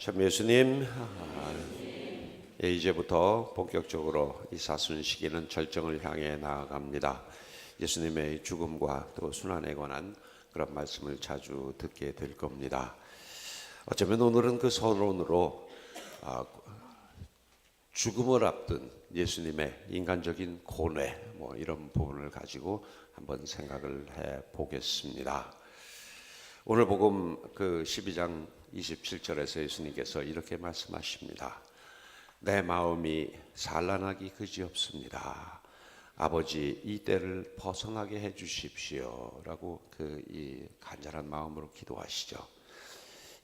참 예수님, 이제부터 본격적으로 이 사순 시기는 절정을 향해 나아갑니다. 예수님의 죽음과 또 순환에 관한 그런 말씀을 자주 듣게 될 겁니다. 어쩌면 오늘은 그 서론으로 죽음을 앞둔 예수님의 인간적인 고뇌 이런 부분을 가지고 한번 생각을 해 보겠습니다. 오늘 복음 그 12장 27절에서 예수님께서 이렇게 말씀하십니다. 내 마음이 산란하기 그지없습니다. 아버지 이 때를 벗어나게 해 주십시오 라고 이 간절한 마음으로 기도하시죠.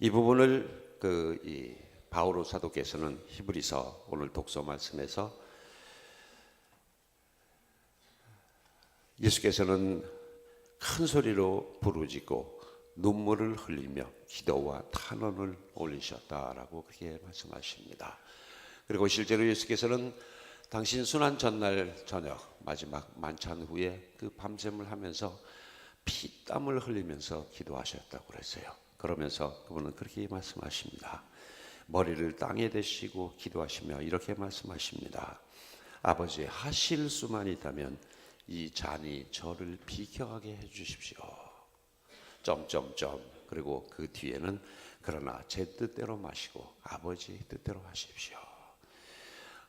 이 부분을 이 바오로 사도께서는 히브리서 오늘 독서 말씀에서 예수께서는 큰 소리로 부르짖고 눈물을 흘리며 기도와 탄원을 올리셨다라고 그렇게 말씀하십니다. 그리고 실제로 예수께서는 당신 순환 전날 저녁 마지막 만찬 후에 그 밤샘을 하면서 피땀을 흘리면서 기도하셨다고 그랬어요. 그러면서 그분은 그렇게 말씀하십니다. 머리를 땅에 대시고 기도하시며 이렇게 말씀하십니다. 아버지 하실 수만 있다면 이 잔이 저를 비켜가게 해주십시오. 그리고 그 뒤에는 그러나 제 뜻대로 마시고 아버지 뜻대로 하십시오.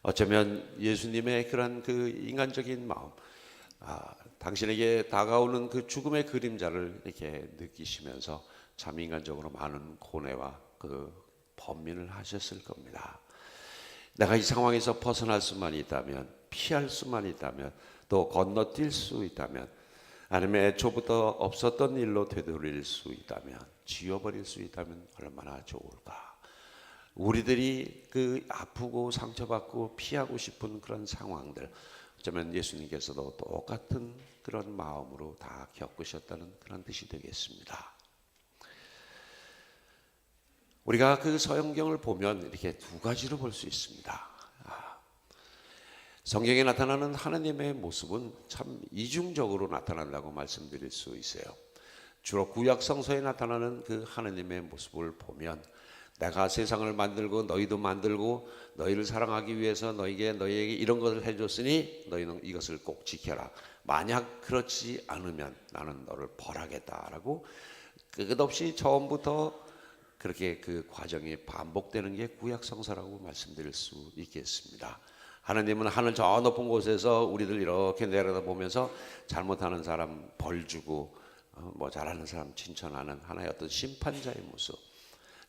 어쩌면 예수님의 그런 그 인간적인 마음, 당신에게 다가오는 그 죽음의 그림자를 이렇게 느끼시면서 참 인간적으로 많은 고뇌와 그 번민을 하셨을 겁니다. 내가 이 상황에서 벗어날 수만 있다면, 피할 수만 있다면, 또 건너뛸 수 있다면, 아니면 애초부터 없었던 일로 되돌릴 수 있다면, 지워버릴 수 있다면 얼마나 좋을까. 우리들이 그 아프고 상처받고 피하고 싶은 그런 상황들, 어쩌면 예수님께서도 똑같은 그런 마음으로 다 겪으셨다는 그런 뜻이 되겠습니다. 우리가 그 서영경을 보면 이렇게 두 가지로 볼 수 있습니다. 성경에 나타나는 하나님의 모습은 참 이중적으로 나타난다고 말씀드릴 수 있어요. 주로 구약 성서에 나타나는 그 하나님의 모습을 보면 내가 세상을 만들고 너희도 만들고 너희를 사랑하기 위해서 너희에게 이런 것을 해줬으니 너희는 이것을 꼭 지켜라. 만약 그렇지 않으면 나는 너를 벌하겠다라고 끝없이 처음부터 그렇게 그 과정이 반복되는 게 구약 성서라고 말씀드릴 수 있겠습니다. 하나님은 하늘 저 높은 곳에서 우리들 이렇게 내려다보면서 잘못하는 사람 벌 주고 잘하는 사람 칭찬하는 하나의 어떤 심판자의 모습,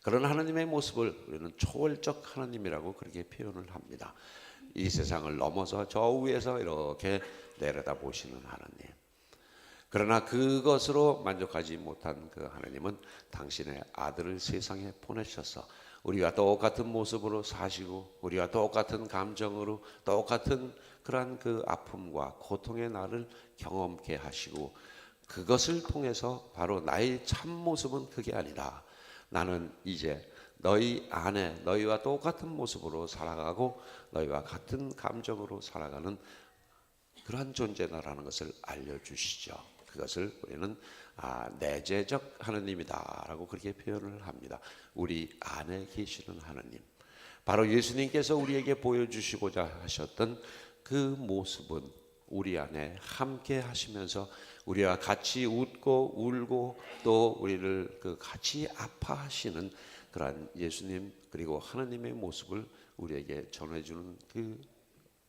그런 하나님의 모습을 우리는 초월적 하나님이라고 그렇게 표현을 합니다. 이 세상을 넘어서 저 위에서 이렇게 내려다보시는 하나님. 그러나 그것으로 만족하지 못한 그 하나님은 당신의 아들을 세상에 보내셔서 우리와 똑같은 모습으로 사시고 우리와 똑같은 감정으로 똑같은 그러한 그 아픔과 고통의 날을 경험케 하시고, 그것을 통해서 바로 나의 참 모습은 그게 아니라 나는 이제 너희 안에 너희와 똑같은 모습으로 살아가고 너희와 같은 감정으로 살아가는 그러한 존재다라는 것을 알려주시죠. 그것을 우리는 내재적 하나님이다라고 그렇게 표현을 합니다. 우리 안에 계시는 하나님, 바로 예수님께서 우리에게 보여주시고자 하셨던 그 모습은 우리 안에 함께 하시면서 우리와 같이 웃고 울고 또 우리를 같이 아파하시는 그러한 예수님, 그리고 하나님의 모습을 우리에게 전해주는 그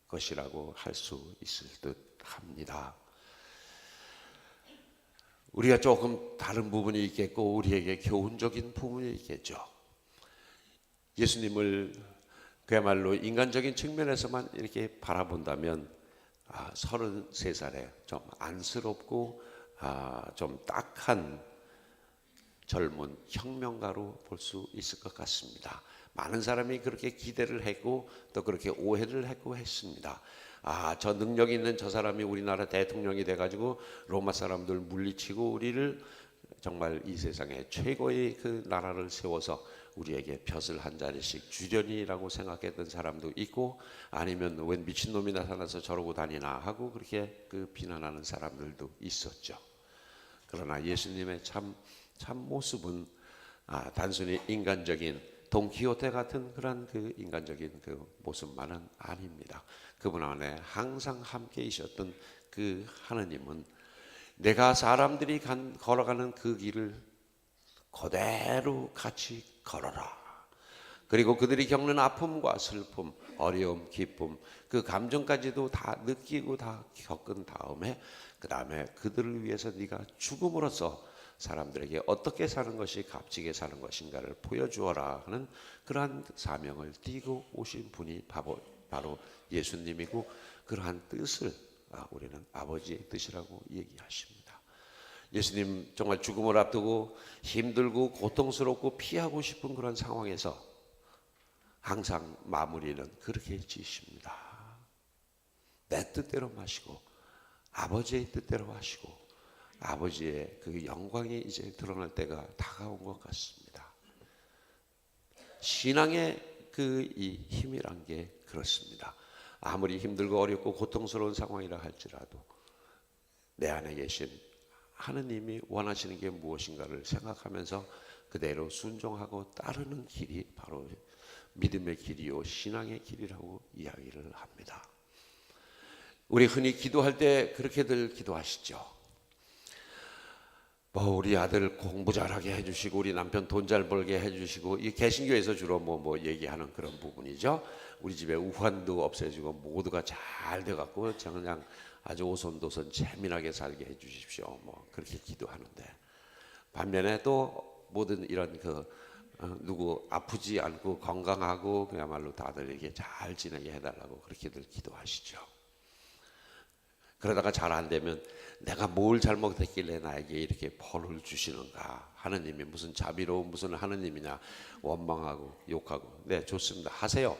것이라고 할 수 있을 듯 합니다. 우리가 조금 다른 부분이 있겠고 우리에게 교훈적인 부분이 있겠죠. 예수님을 그야말로 인간적인 측면에서만 이렇게 바라본다면 33살에 좀 안쓰럽고 좀 딱한 젊은 혁명가로 볼 수 있을 것 같습니다. 많은 사람이 그렇게 기대를 했고 또 그렇게 오해를 했고 했습니다. 저 능력 있는 저 사람이 우리나라 대통령이 돼가지고 로마 사람들 물리치고 우리를 정말 이 세상에 최고의 그 나라를 세워서 우리에게 벼슬 한 자리씩 주려니라고 생각했던 사람도 있고, 아니면 웬 미친놈이 나타나서 저러고 다니나 하고 그렇게 비난하는 사람들도 있었죠. 그러나 예수님의 참 모습은 단순히 인간적인 돈키호테 같은 그런 그 인간적인 그 모습만은 아닙니다. 그분 안에 항상 함께 있었던 그 하느님은 내가 사람들이 걸어가는 그 길을 그대로 같이 걸어라. 그리고 그들이 겪는 아픔과 슬픔, 어려움, 기쁨, 그 감정까지도 다 느끼고 다 겪은 다음에 그 다음에 그들을 위해서 네가 죽음으로써 사람들에게 어떻게 사는 것이 값지게 사는 것인가를 보여주어라 하는 그러한 사명을 띠고 오신 분이 바로 예수님이고, 그러한 뜻을 우리는 아버지의 뜻이라고 얘기하십니다. 예수님 정말 죽음을 앞두고 힘들고 고통스럽고 피하고 싶은 그런 상황에서 항상 마무리는 그렇게 지십니다. 내 뜻대로 마시고 아버지의 뜻대로 하시고 아버지의 그 영광이 이제 드러날 때가 다가온 것 같습니다. 신앙의 그 이 힘이란 게 그렇습니다. 아무리 힘들고 어렵고 고통스러운 상황이라 할지라도 내 안에 계신 하느님이 원하시는 게 무엇인가를 생각하면서 그대로 순종하고 따르는 길이 바로 믿음의 길이요 신앙의 길이라고 이야기를 합니다. 우리 흔히 기도할 때 그렇게들 기도하시죠. 우리 아들 공부 잘하게 해주시고 우리 남편 돈 잘 벌게 해주시고, 이 개신교에서 주로 뭐 얘기하는 그런 부분이죠. 우리 집에 우환도 없애지고 모두가 잘 돼갖고 그냥 아주 오손도손 재미나게 살게 해주십시오. 뭐 그렇게 기도하는데, 반면에 또 모든 이런 누구 아프지 않고 건강하고 그야말로 다들 이렇게 잘 지내게 해달라고 그렇게들 기도하시죠. 그러다가 잘 안 되면 내가 뭘 잘못했길래 나에게 이렇게 벌을 주시는가, 하느님이 무슨 자비로운 무슨 하느님이냐 원망하고 욕하고. 네, 좋습니다. 하세요.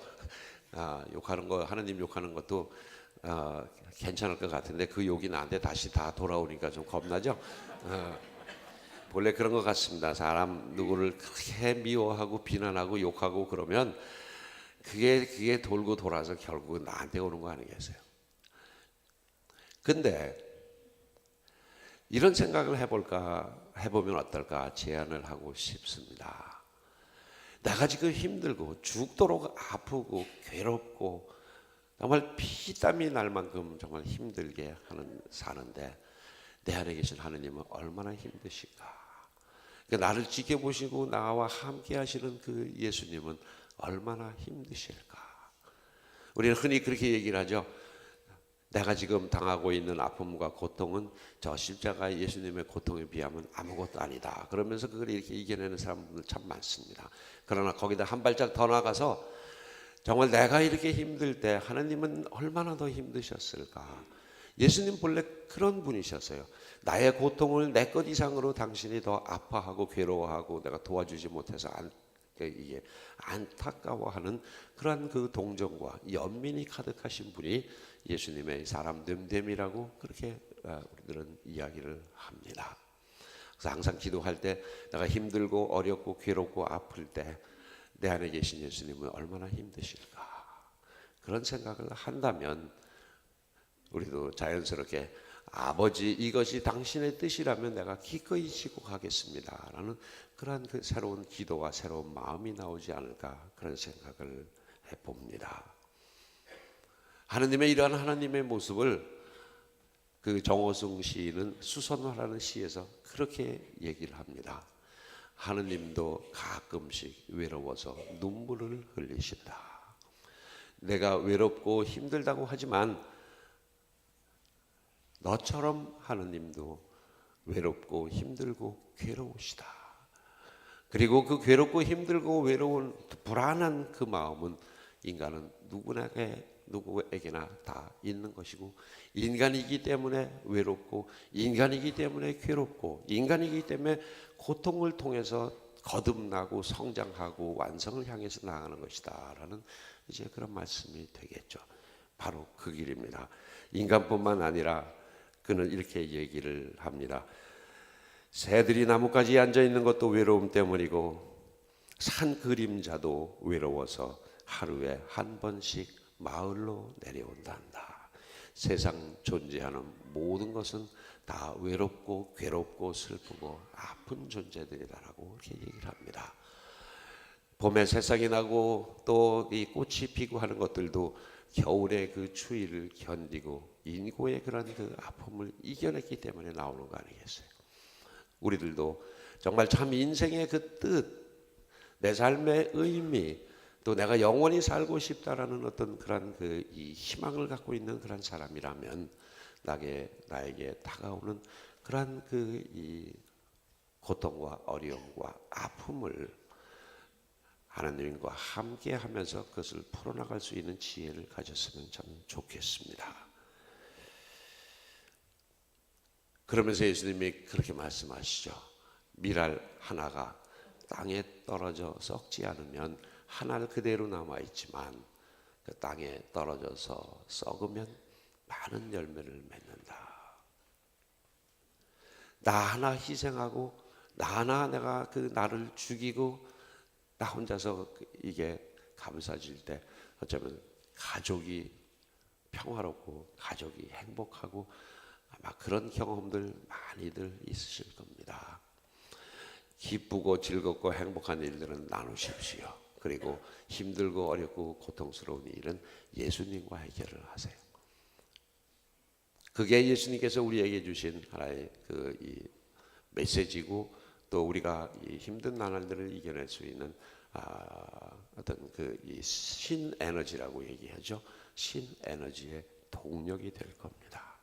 욕하는 거, 하느님 욕하는 것도 괜찮을 것 같은데 그 욕이 나한테 다시 다 돌아오니까 좀 겁나죠. 본래 그런 것 같습니다. 사람 누구를 그렇게 미워하고 비난하고 욕하고 그러면 그게 돌고 돌아서 결국은 나한테 오는 거 아니겠어요? 근데 이런 생각을 해보면 어떨까 제안을 하고 싶습니다. 내가 지금 힘들고 죽도록 아프고 괴롭고 정말 피땀이 날 만큼 정말 힘들게 사는데 내 안에 계신 하느님은 얼마나 힘드실까? 나를 지켜보시고 나와 함께 하시는 그 예수님은 얼마나 힘드실까? 우리는 흔히 그렇게 얘기를 하죠. 내가 지금 당하고 있는 아픔과 고통은 저 십자가 예수님의 고통에 비하면 아무것도 아니다. 그러면서 그걸 이렇게 이겨내는 사람들 참 많습니다. 그러나 거기다 한 발짝 더 나가서 정말 내가 이렇게 힘들 때 하나님은 얼마나 더 힘드셨을까? 예수님 본래 그런 분이셨어요. 나의 고통을 내 것 이상으로 당신이 더 아파하고 괴로워하고 내가 도와주지 못해서 이게 안타까워하는 그러한 그 동정과 연민이 가득하신 분이 예수님의 사람 됨됨이라고 그렇게 우리들은 이야기를 합니다. 그래서 항상 기도할 때 내가 힘들고 어렵고 괴롭고 아플 때 내 안에 계신 예수님은 얼마나 힘드실까? 그런 생각을 한다면 우리도 자연스럽게 아버지 이것이 당신의 뜻이라면 내가 기꺼이 지고 가겠습니다 라는 그런 그 새로운 기도와 새로운 마음이 나오지 않을까, 그런 생각을 해봅니다. 하느님의 이러한 하나님의 모습을 그 정호승 시인은 수선화라는 시에서 그렇게 얘기를 합니다. 하느님도 가끔씩 외로워서 눈물을 흘리신다. 내가 외롭고 힘들다고 하지만 너처럼 하느님도 외롭고 힘들고 괴로우시다. 그리고 그 괴롭고 힘들고 외로운 불안한 그 마음은 인간은 누구에게나 다 있는 것이고, 인간이기 때문에 외롭고 인간이기 때문에 괴롭고 인간이기 때문에 고통을 통해서 거듭나고 성장하고 완성을 향해서 나아가는 것이다 라는 이제 그런 말씀이 되겠죠. 바로 그 길입니다. 인간뿐만 아니라 그는 이렇게 얘기를 합니다. 새들이 나뭇가지에 앉아있는 것도 외로움 때문이고 산 그림자도 외로워서 하루에 한 번씩 마을로 내려온단다. 세상 존재하는 모든 것은 다 외롭고 괴롭고 슬프고 아픈 존재들이다라고 이렇게 얘기를 합니다. 봄에 새싹이 나고 또 이 꽃이 피고 하는 것들도 겨울의 그 추위를 견디고 인고의 그런 그 아픔을 이겨냈기 때문에 나오는 거 아니겠어요? 우리들도 정말 참 인생의 그 뜻, 내 삶의 의미, 또 내가 영원히 살고 싶다라는 어떤 그런 그 이 희망을 갖고 있는 그런 사람이라면 나에게 다가오는 그런 그 이 고통과 어려움과 아픔을 하나님과 함께 하면서 그것을 풀어나갈 수 있는 지혜를 가졌으면 참 좋겠습니다. 그러면서 예수님이 그렇게 말씀하시죠. 밀알 하나가 땅에 떨어져 썩지 않으면 하나 그대로 남아있지만 그 땅에 떨어져서 썩으면 많은 열매를 맺는다. 나 하나 희생하고 나 하나 내가 그 나를 죽이고 나 혼자서 이게 감사질 때 어쩌면 가족이 평화롭고 가족이 행복하고 아마 그런 경험들 많이들 있으실 겁니다. 기쁘고 즐겁고 행복한 일들은 나누십시오. 그리고 힘들고 어렵고 고통스러운 일은 예수님과 해결을 하세요. 그게 예수님께서 우리에게 주신 하나의 그 이 메시지고 또 우리가 이 힘든 나날들을 이겨낼 수 있는 어떤 그 이 신에너지라고 얘기하죠. 신에너지의 동력이 될 겁니다.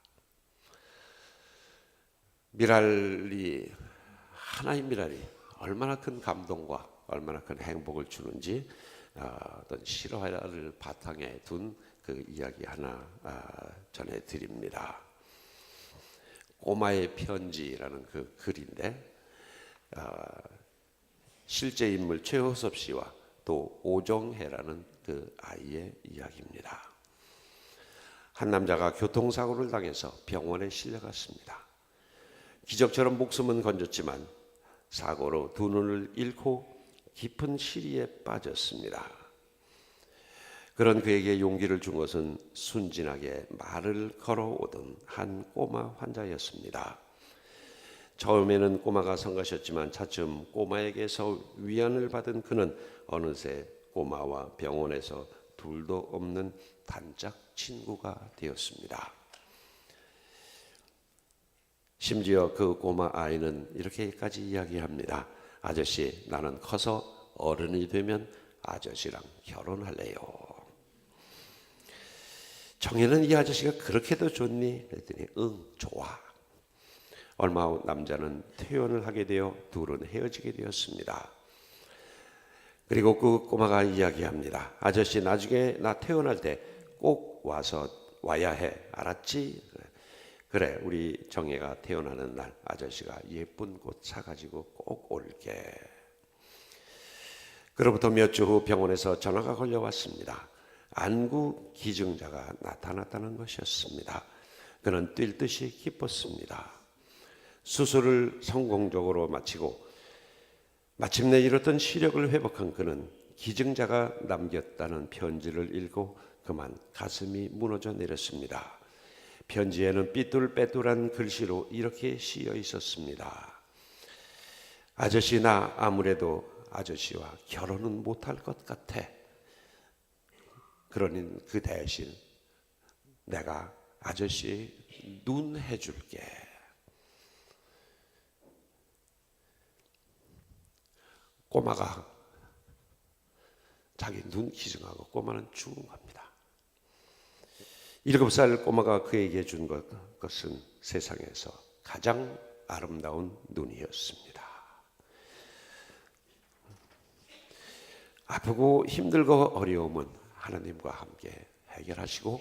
하나의 밀알이 얼마나 큰 감동과 얼마나 큰 행복을 주는지 어떤 실화를 바탕에 둔 그 이야기 하나 전해드립니다. 꼬마의 편지라는 그 글인데 실제 인물 최호섭 씨와 또 오정혜라는 그 아이의 이야기입니다. 한 남자가 교통사고를 당해서 병원에 실려갔습니다. 기적처럼 목숨은 건졌지만 사고로 두 눈을 잃고 깊은 시리에 빠졌습니다. 그런 그에게 용기를 준 것은 순진하게 말을 걸어오던 한 꼬마 환자였습니다. 처음에는 꼬마가 성가셨지만 차츰 꼬마에게서 위안을 받은 그는 어느새 꼬마와 병원에서 둘도 없는 단짝 친구가 되었습니다. 심지어 그 꼬마 아이는 이렇게까지 이야기합니다. 아저씨, 나는 커서 어른이 되면 아저씨랑 결혼할래요. 정혜는 이 아저씨가 그렇게도 좋니? 그랬더니 응, 좋아. 얼마 후 남자는 퇴원을 하게 되어 둘은 헤어지게 되었습니다. 그리고 그 꼬마가 이야기합니다. 아저씨, 나중에 나 퇴원할 때 꼭 와야 해. 알았지? 그래, 우리 정혜가 태어나는 날 아저씨가 예쁜 꽃 사가지고 꼭 올게. 그로부터 몇 주 후 병원에서 전화가 걸려왔습니다. 안구 기증자가 나타났다는 것이었습니다. 그는 뛸 듯이 기뻤습니다. 수술을 성공적으로 마치고 마침내 잃었던 시력을 회복한 그는 기증자가 남겼다는 편지를 읽고 그만 가슴이 무너져 내렸습니다. 편지에는 삐뚤빼뚤한 글씨로 이렇게 쓰여 있었습니다. 아저씨, 나 아무래도 아저씨와 결혼은 못할 것 같아. 그러니 그 대신 내가 아저씨 눈 해줄게. 꼬마가 자기 눈 기증하고 꼬마는 죽은 겁니다. 7살 꼬마가 그에게 준 것은 세상에서 가장 아름다운 눈이었습니다. 아프고 힘들고 어려움은 하나님과 함께 해결하시고,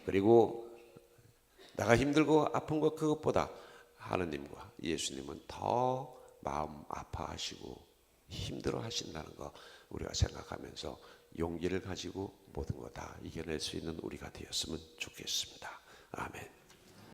그리고 내가 힘들고 아픈 것 그것보다 하나님과 예수님은 더 마음 아파하시고 힘들어 하신다는 거 우리가 생각하면서 용기를 가지고 모든 거 다 이겨낼 수 있는 우리가 되었으면 좋겠습니다. 아멘.